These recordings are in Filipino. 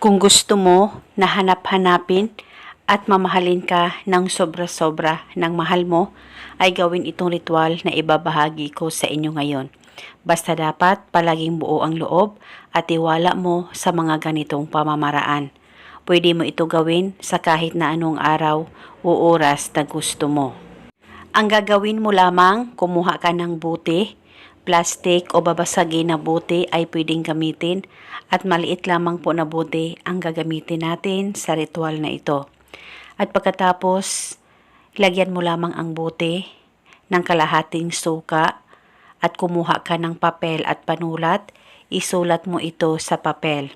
Kung gusto mo na hanap-hanapin at mamahalin ka ng sobra-sobra ng mahal mo, ay gawin itong ritual na ibabahagi ko sa inyo ngayon. Basta dapat palaging buo ang loob at tiwala mo sa mga ganitong pamamaraan. Pwede mo ito gawin sa kahit na anong araw o oras na gusto mo. Ang gagawin mo lamang, kumuha ka ng buti, plastic o babasagin na buti ay pwedeng gamitin at maliit lamang po na buti ang gagamitin natin sa ritual na ito. At pagkatapos, lagyan mo lamang ang buti ng kalahating suka at kumuha ka ng papel at panulat, isulat mo ito sa papel.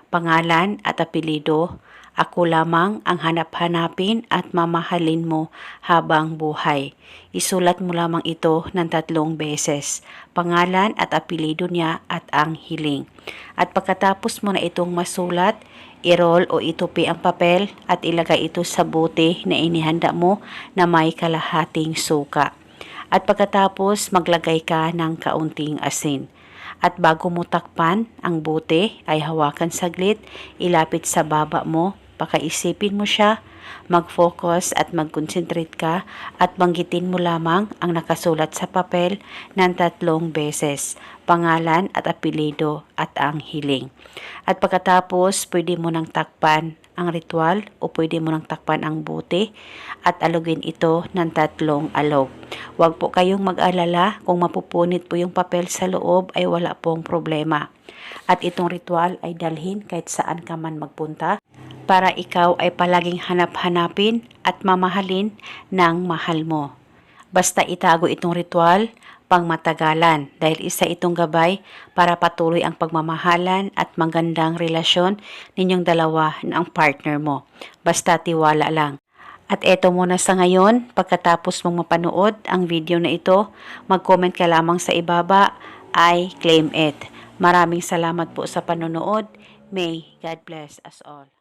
Pangalan at apelido, ako lamang ang hanap-hanapin at mamahalin mo habang buhay. Isulat mo lamang ito ng 3 beses, pangalan at apelido niya at ang hiling. At pagkatapos mo na itong masulat, i-roll o itupi ang papel at ilagay ito sa bote na inihanda mo na may kalahating suka. At pagkatapos maglagay ka ng kaunting asin. At bago mo takpan ang bote ay hawakan saglit, ilapit sa baba mo, pakaisipin mo siya, mag-focus at mag-concentrate ka at banggitin mo lamang ang nakasulat sa papel ng 3 beses, pangalan at apelido at ang hiling. At pagkatapos, pwede mo nang takpan ang ritual o pwede mo nang takpan ang bote at alugin ito ng 3 alog. Huwag po kayong mag-alala kung mapupunit po yung papel sa loob ay wala pong problema. At itong ritual ay dalhin kahit saan ka man magpunta para ikaw ay palaging hanap-hanapin at mamahalin ng mahal mo. Basta itago itong ritual pang matagalan dahil isa itong gabay para patuloy ang pagmamahalan at magandang relasyon ninyong dalawa ng partner mo. Basta tiwala lang. At eto muna sa ngayon, pagkatapos mong mapanood ang video na ito, mag-comment ka lamang sa ibaba, I claim it. Maraming salamat po sa panonood. May God bless us all.